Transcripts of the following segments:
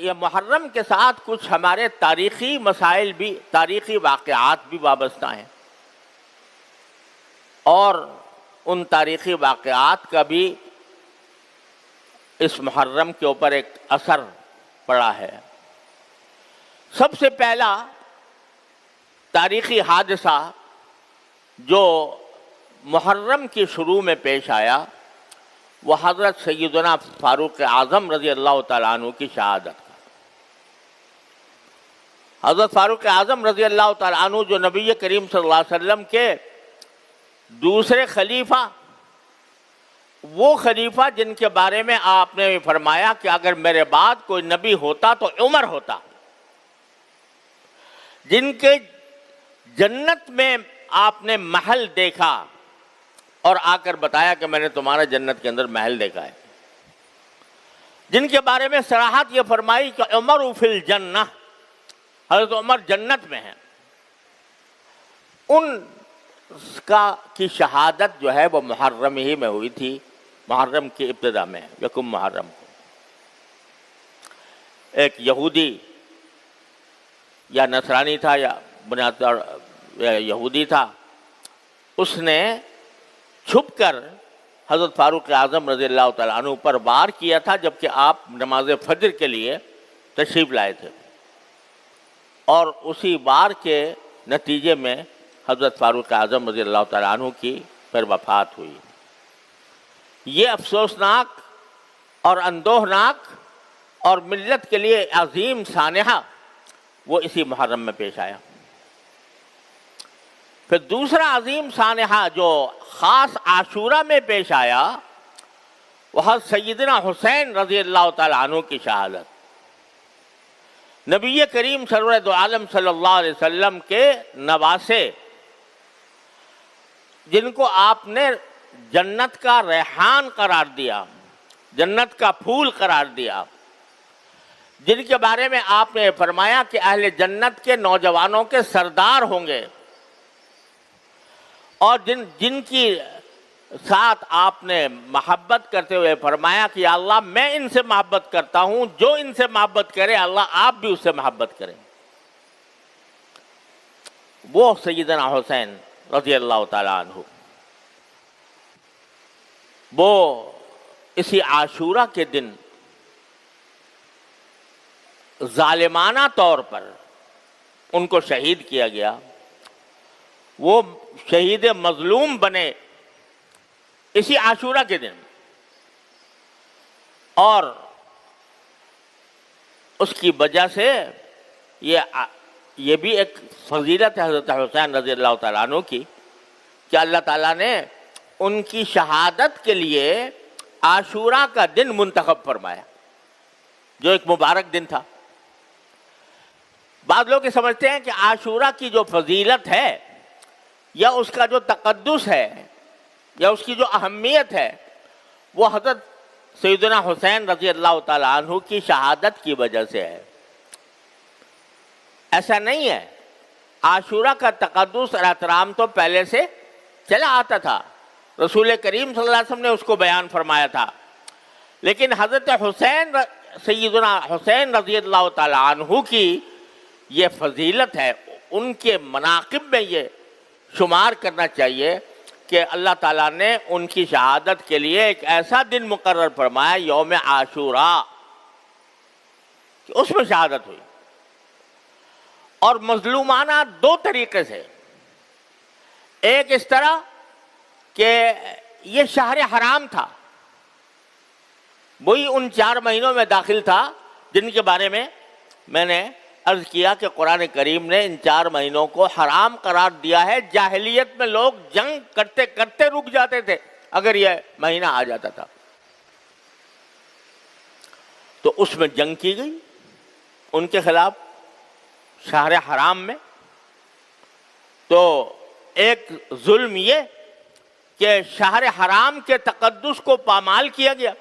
یہ محرم کے ساتھ کچھ ہمارے تاریخی مسائل بھی، تاریخی واقعات بھی وابستہ ہیں، اور ان تاریخی واقعات کا بھی اس محرم کے اوپر ایک اثر پڑا ہے۔ سب سے پہلا تاریخی حادثہ جو محرم کی شروع میں پیش آیا وہ حضرت سیدنا فاروق اعظم رضی اللہ تعالیٰ عنہ کی شہادت کا۔ حضرت فاروق اعظم رضی اللہ تعالیٰ عنہ جو نبی کریم صلی اللہ علیہ وسلم کے دوسرے خلیفہ، وہ خلیفہ جن کے بارے میں آپ نے فرمایا کہ اگر میرے بعد کوئی نبی ہوتا تو عمر ہوتا، جن کے جنت میں آپ نے محل دیکھا اور آ کر بتایا کہ میں نے تمہارا جنت کے اندر محل دیکھا ہے، جن کے بارے میں صراحت یہ فرمائی کہ عمر فی الجنہ، حضرت عمر جنت میں ہیں، ان کی شہادت جو ہے وہ محرم ہی میں ہوئی تھی، محرم کی ابتدا میں، یکم محرم کو۔ ایک یہودی یا نصرانی تھا یا بنیاد طور یہودی تھا، اس نے چھپ کر حضرت فاروق اعظم رضی اللہ تعالیٰ عنہ پر وار کیا تھا جبکہ آپ نماز فجر کے لیے تشریف لائے تھے، اور اسی وار کے نتیجے میں حضرت فاروق اعظم رضی اللہ تعالیٰ عنہ کی پھر وفات ہوئی۔ یہ افسوسناک اور اندوہناک اور ملت کے لیے عظیم سانحہ وہ اسی محرم میں پیش آیا۔ پھر دوسرا عظیم سانحہ جو خاص عاشورہ میں پیش آیا وہ حضرت سیدنا حسین رضی اللہ تعالیٰ عنہ کی شہادت، نبی کریم سرور دو عالم صلی اللہ علیہ وسلم کے نواسے، جن کو آپ نے جنت کا ریحان قرار دیا، جنت کا پھول قرار دیا، جن کے بارے میں آپ نے فرمایا کہ اہل جنت کے نوجوانوں کے سردار ہوں گے، اور جن کی ساتھ آپ نے محبت کرتے ہوئے فرمایا کہ یا اللہ میں ان سے محبت کرتا ہوں، جو ان سے محبت کرے اللہ آپ بھی اس سے محبت کریں، وہ سیدنا حسین رضی اللہ تعالیٰ عنہ، وہ اسی عاشورہ کے دن ظالمانہ طور پر ان کو شہید کیا گیا، وہ شہید مظلوم بنے اسی عاشورہ کے دن، اور اس کی وجہ سے یہ بھی ایک فضیلت ہے حضرت حسین رضی اللہ تعالیٰ عنہ کی کہ اللہ تعالیٰ نے ان کی شہادت کے لیے عاشورہ کا دن منتخب فرمایا، جو ایک مبارک دن تھا۔ بعض لوگ یہ سمجھتے ہیں کہ عاشورہ کی جو فضیلت ہے یا اس کا جو تقدس ہے یا اس کی جو اہمیت ہے وہ حضرت سیدنا حسین رضی اللہ تعالیٰ عنہ کی شہادت کی وجہ سے ہے۔ ایسا نہیں ہے، عاشورہ کا تقدس اور احترام تو پہلے سے چلا آتا تھا، رسول کریم صلی اللہ علیہ وسلم نے اس کو بیان فرمایا تھا، لیکن حضرت حسین سیدنا حسین رضی اللہ تعالیٰ عنہ کی یہ فضیلت ہے، ان کے مناقب میں یہ شمار کرنا چاہیے کہ اللہ تعالیٰ نے ان کی شہادت کے لیے ایک ایسا دن مقرر فرمایا یوم عاشورہ کہ اس میں شہادت ہوئی، اور مظلومانہ دو طریقے سے، ایک اس طرح کہ یہ شہر حرام تھا، وہی ان 4 مہینوں میں داخل تھا جن کے بارے میں میں نے عرض کیا کہ قرآن کریم نے ان 4 مہینوں کو حرام قرار دیا ہے۔ جاہلیت میں لوگ جنگ کرتے کرتے رک جاتے تھے اگر یہ مہینہ آ جاتا تھا، تو اس میں جنگ کی گئی ان کے خلاف شہر حرام میں۔ تو ایک ظلم یہ کہ شہر حرام کے تقدس کو پامال کیا گیا،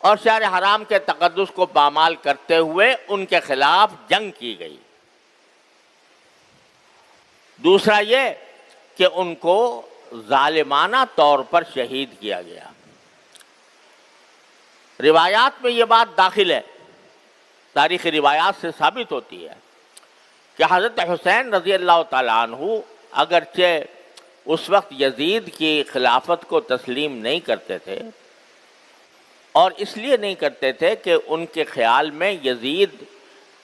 اور شہر حرام کے تقدس کو پامال کرتے ہوئے ان کے خلاف جنگ کی گئی۔ دوسرا یہ کہ ان کو ظالمانہ طور پر شہید کیا گیا۔ روایات میں یہ بات داخل ہے تاریخی روایات سے ثابت ہوتی ہے کہ حضرت حسین رضی اللہ تعالیٰ عنہ اگرچہ اس وقت یزید کی خلافت کو تسلیم نہیں کرتے تھے، اور اس لیے نہیں کرتے تھے کہ ان کے خیال میں یزید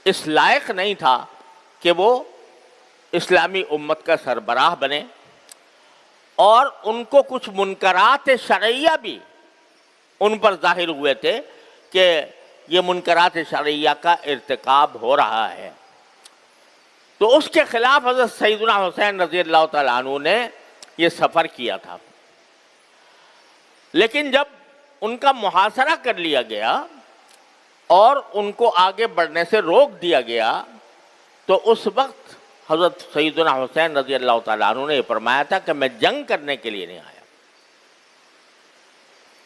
اس لائق نہیں تھا کہ وہ اسلامی امت کا سربراہ بنے، اور ان کو کچھ منکرات شرعیہ بھی ان پر ظاہر ہوئے تھے کہ یہ منکرات شرعیہ کا ارتکاب ہو رہا ہے، تو اس کے خلاف حضرت سیدنا حسین رضی اللہ تعالیٰ عنہ نے یہ سفر کیا تھا۔ لیکن جب ان کا محاصرہ کر لیا گیا اور ان کو آگے بڑھنے سے روک دیا گیا، تو اس وقت حضرت سیدنا حسین رضی اللہ تعالیٰ عنہ نے یہ فرمایا تھا کہ میں جنگ کرنے کے لیے نہیں آیا،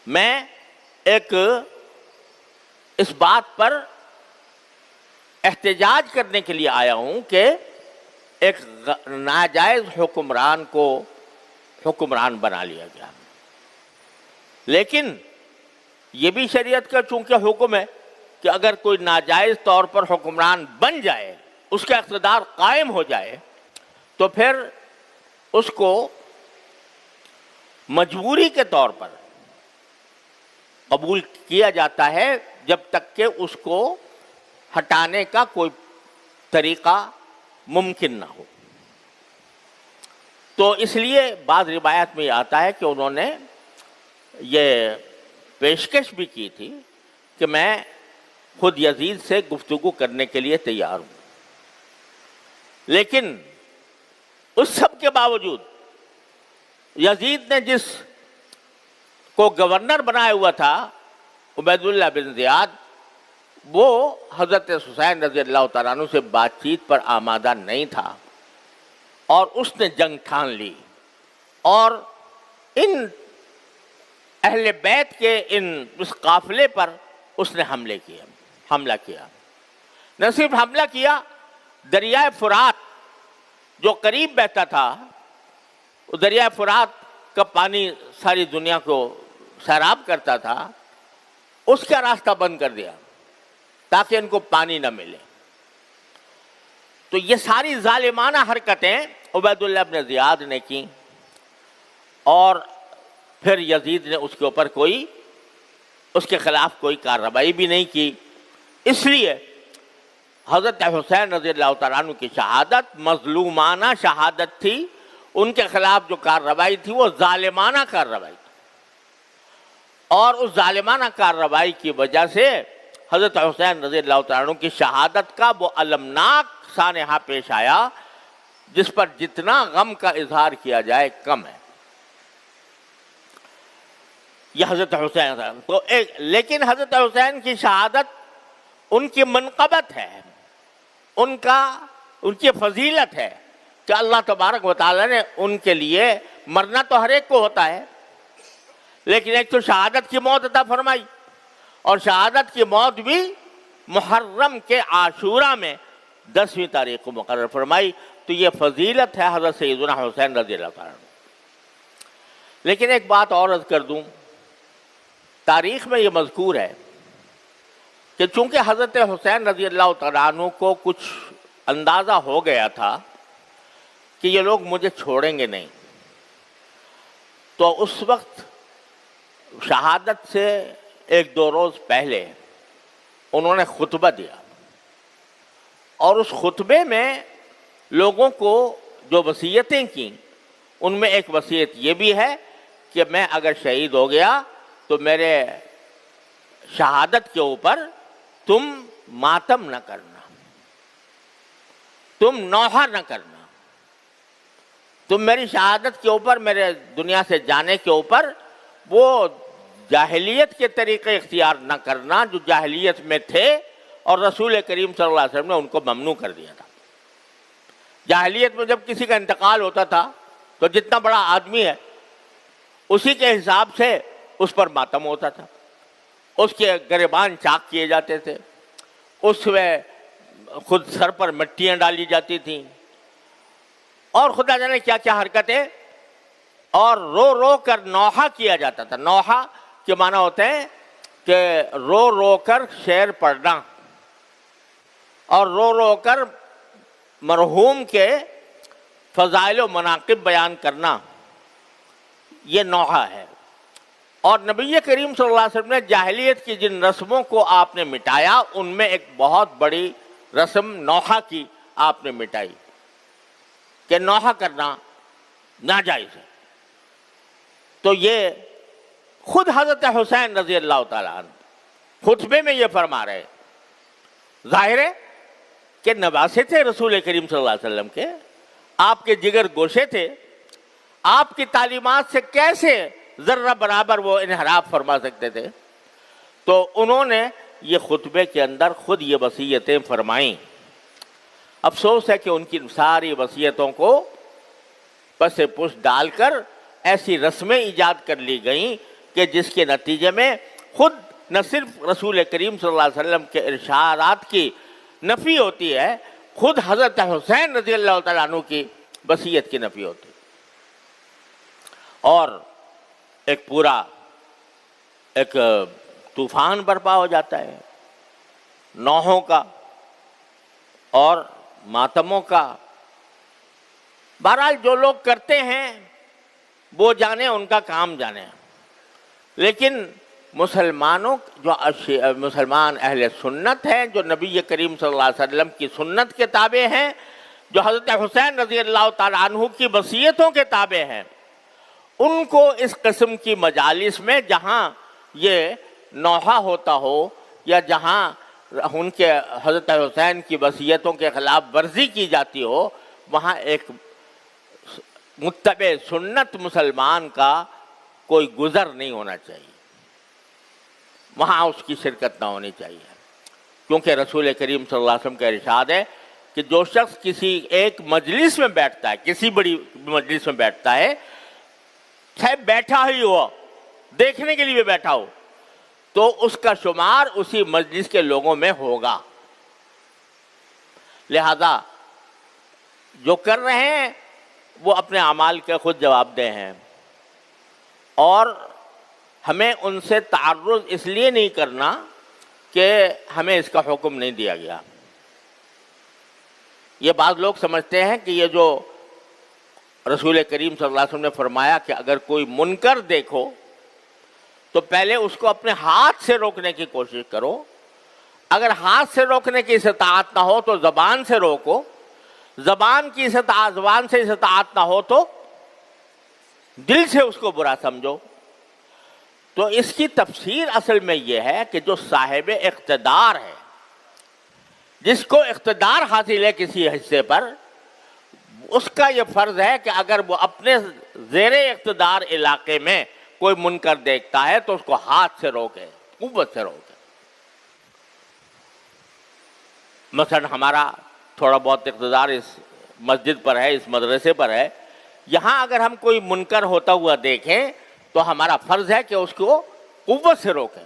میں ایک اس بات پر احتجاج کرنے کے لیے آیا ہوں کہ ایک ناجائز حکمران کو حکمران بنا لیا گیا۔ لیکن یہ بھی شریعت کا چونکہ حکم ہے کہ اگر کوئی ناجائز طور پر حکمران بن جائے، اس کا اقتدار قائم ہو جائے، تو پھر اس کو مجبوری کے طور پر قبول کیا جاتا ہے جب تک کہ اس کو ہٹانے کا کوئی طریقہ ممکن نہ ہو۔ تو اس لیے بعض روایات میں یہ آتا ہے کہ انہوں نے یہ پیشکش بھی کی تھی کہ میں خود یزید سے گفتگو کرنے کے لیے تیار ہوں، لیکن اس سب کے باوجود یزید نے جس کو گورنر بنایا ہوا تھا عبید اللہ بن زیاد، وہ حضرت حسین رضی اللہ تعالیٰ عنہ سے بات چیت پر آمادہ نہیں تھا، اور اس نے جنگ ٹھان لی، اور ان اہل بیت کے اس قافلے پر اس نے حملہ کیا۔ نہ صرف حملہ کیا، دریائے فرات جو قریب بہتا تھا، وہ دریائے فرات کا پانی ساری دنیا کو سیراب کرتا تھا، اس کا راستہ بند کر دیا تاکہ ان کو پانی نہ ملے۔ تو یہ ساری ظالمانہ حرکتیں عبید اللہ بن زیاد نے کی، اور پھر یزید نے اس کے اوپر اس کے خلاف کوئی کارروائی بھی نہیں کی۔ اس لیے حضرت حسین رضی اللہ تعالیٰ عنہ کی شہادت مظلومانہ شہادت تھی، ان کے خلاف جو کارروائی تھی وہ ظالمانہ کارروائی تھی، اور اس ظالمانہ کارروائی کی وجہ سے حضرت حسین رضی اللہ تعالیٰ عنہ کی شہادت کا وہ المناک سانحہ پیش آیا جس پر جتنا غم کا اظہار کیا جائے کم ہے۔ یہ حضرت حسین تو لیکن حضرت حسین کی شہادت ان کی منقبت ہے، ان کی فضیلت ہے کہ اللہ تبارک و تعالیٰ نے ان کے لیے، مرنا تو ہر ایک کو ہوتا ہے، لیکن ایک تو شہادت کی موت عطا فرمائی، اور شہادت کی موت بھی محرم کے عاشورہ میں 10ویں تاریخ کو مقرر فرمائی۔ تو یہ فضیلت ہے حضرت سیدنا حسین رضی اللہ تعالیٰ عنہ۔ لیکن ایک بات اور عرض کر دوں، تاریخ میں یہ مذکور ہے کہ چونکہ حضرت حسین رضی اللہ تعالیٰ عنہ کو کچھ اندازہ ہو گیا تھا کہ یہ لوگ مجھے چھوڑیں گے نہیں، تو اس وقت شہادت سے 1-2 روز پہلے انہوں نے خطبہ دیا، اور اس خطبے میں لوگوں کو جو وصیتیں کی، ان میں ایک وصیت یہ بھی ہے کہ میں اگر شہید ہو گیا تو میرے شہادت کے اوپر تم ماتم نہ کرنا، تم نوحہ نہ کرنا، تم میری شہادت کے اوپر، میرے دنیا سے جانے کے اوپر وہ جاہلیت کے طریقے اختیار نہ کرنا جو جاہلیت میں تھے، اور رسول کریم صلی اللہ علیہ وسلم نے ان کو ممنوع کر دیا تھا۔ جاہلیت میں جب کسی کا انتقال ہوتا تھا تو جتنا بڑا آدمی ہے اسی کے حساب سے اس پر ماتم ہوتا تھا، اس کے گریبان چاک کیے جاتے تھے، اس میں خود سر پر مٹیاں ڈالی جاتی تھیں، اور خدا جانے کیا کیا حرکتیں، اور رو رو کر نوحہ کیا جاتا تھا۔ نوحہ کے معنی ہوتے ہیں کہ رو رو کر شعر پڑھنا، اور رو رو کر مرحوم کے فضائل و مناقب بیان کرنا یہ نوحہ ہے۔ اور نبی کریم صلی اللہ علیہ وسلم نے جاہلیت کی جن رسموں کو آپ نے مٹایا، ان میں ایک بہت بڑی رسم نوحہ کی آپ نے مٹائی، کہ نوحہ کرنا ناجائز ہے۔ تو یہ خود حضرت حسین رضی اللہ تعالیٰ عنہ خطبے میں یہ فرما رہے، ظاہر ہے کہ نواسے تھے رسول کریم صلی اللہ علیہ وسلم کے، آپ کے جگر گوشے تھے، آپ کی تعلیمات سے کیسے ذرہ برابر وہ انحراف فرما سکتے تھے؟ تو انہوں نے یہ خطبے کے اندر خود یہ وصیتیں فرمائیں۔ افسوس ہے کہ ان کی ساری وصیتوں کو پس پش ڈال کر ایسی رسمیں ایجاد کر لی گئیں کہ جس کے نتیجے میں خود نہ صرف رسول کریم صلی اللہ علیہ وسلم کے ارشادات کی نفی ہوتی ہے، خود حضرت حسین رضی اللہ تعالیٰ عنہ کی وصیت کی نفی ہوتی ہے، اور ایک پورا ایک طوفان برپا ہو جاتا ہے نوحوں کا اور ماتموں کا۔ بہرحال جو لوگ کرتے ہیں وہ جانے، ان کا کام جانے، لیکن مسلمانوں مسلمان اہل سنت ہیں، جو نبی کریم صلی اللہ علیہ وسلم کی سنت کے تابع ہیں، جو حضرت حسین رضی اللہ تعالیٰ عنہ کی وصیتوں کے تابع ہیں، ان کو اس قسم کی مجالس میں جہاں یہ نوحہ ہوتا ہو یا جہاں ان کے حضرت حسین کی وصیتوں کے خلاف ورزی کی جاتی ہو، وہاں ایک متبع سنت مسلمان کا کوئی گزر نہیں ہونا چاہیے، وہاں اس کی شرکت نہ ہونی چاہیے، کیونکہ رسول کریم صلی اللہ علیہ وسلم کا ارشاد ہے کہ جو شخص کسی ایک مجلس میں بیٹھتا ہے، کسی بڑی مجلس میں بیٹھتا ہے، چاہے بیٹھا ہی ہو، دیکھنے کے لیے بیٹھا ہو، تو اس کا شمار اسی مجلس کے لوگوں میں ہوگا۔ لہذا جو کر رہے ہیں وہ اپنے اعمال کے خود جواب دہ ہیں، اور ہمیں ان سے تعرض اس لیے نہیں کرنا کہ ہمیں اس کا حکم نہیں دیا گیا۔ یہ بعض لوگ سمجھتے ہیں کہ یہ جو رسول کریم صلی اللہ علیہ وسلم نے فرمایا کہ اگر کوئی منکر دیکھو تو پہلے اس کو اپنے ہاتھ سے روکنے کی کوشش کرو، اگر ہاتھ سے روکنے کی استطاعت نہ ہو تو زبان سے روکو، زبان سے استطاعت نہ ہو تو دل سے اس کو برا سمجھو۔ تو اس کی تفسیر اصل میں یہ ہے کہ جو صاحب اقتدار ہے، جس کو اقتدار حاصل ہے کسی حصے پر، اس کا یہ فرض ہے کہ اگر وہ اپنے زیر اقتدار علاقے میں کوئی منکر دیکھتا ہے تو اس کو ہاتھ سے روکے، قوت سے روکے۔ مثلا ہمارا تھوڑا بہت اقتدار اس مسجد پر ہے، اس مدرسے پر ہے، یہاں اگر ہم کوئی منکر ہوتا ہوا دیکھیں تو ہمارا فرض ہے کہ اس کو قوت سے روکیں،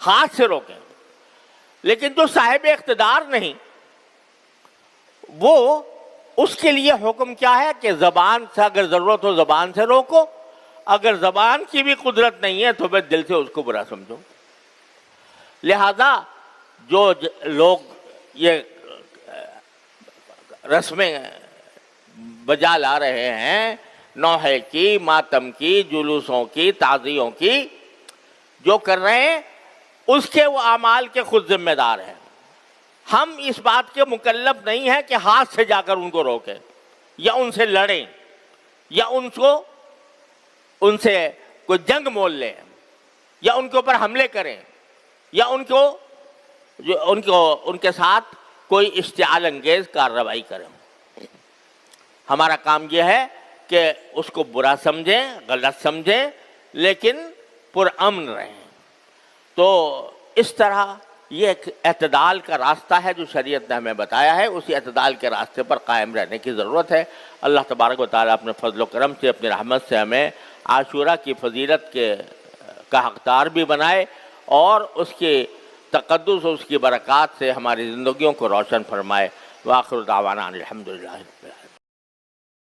ہاتھ سے روکیں۔ لیکن جو صاحب اقتدار نہیں، وہ اس کے لیے حکم کیا ہے کہ زبان سے اگر ضرورت ہو زبان سے روکو، اگر زبان کی بھی قدرت نہیں ہے تو پھر دل سے اس کو برا سمجھو۔ لہذا جو لوگ یہ رسمیں بجا لا رہے ہیں، نوحے کی، ماتم کی، جلوسوں کی، تعزیوں کی، جو کر رہے ہیں اس کے وہ اعمال کے خود ذمہ دار ہیں۔ ہم اس بات کے مکلف نہیں ہیں کہ ہاتھ سے جا کر ان کو روکیں یا ان سے لڑیں یا ان سے کوئی جنگ مول لیں یا ان کے اوپر حملے کریں یا ان کے ساتھ کوئی اشتعال انگیز کارروائی کریں۔ ہمارا کام یہ ہے کہ اس کو برا سمجھیں، غلط سمجھیں، لیکن پرامن رہیں۔ تو اس طرح یہ ایک اعتدال کا راستہ ہے جو شریعت نے ہمیں بتایا ہے، اسی اعتدال کے راستے پر قائم رہنے کی ضرورت ہے۔ اللہ تبارک و تعالیٰ اپنے فضل و کرم سے، اپنی رحمت سے ہمیں عاشورہ کی فضیلت کا حقدار بھی بنائے، اور اس کی تقدس اور اس کی برکات سے ہماری زندگیوں کو روشن فرمائے۔ وآخر دعوانا الحمدللہ۔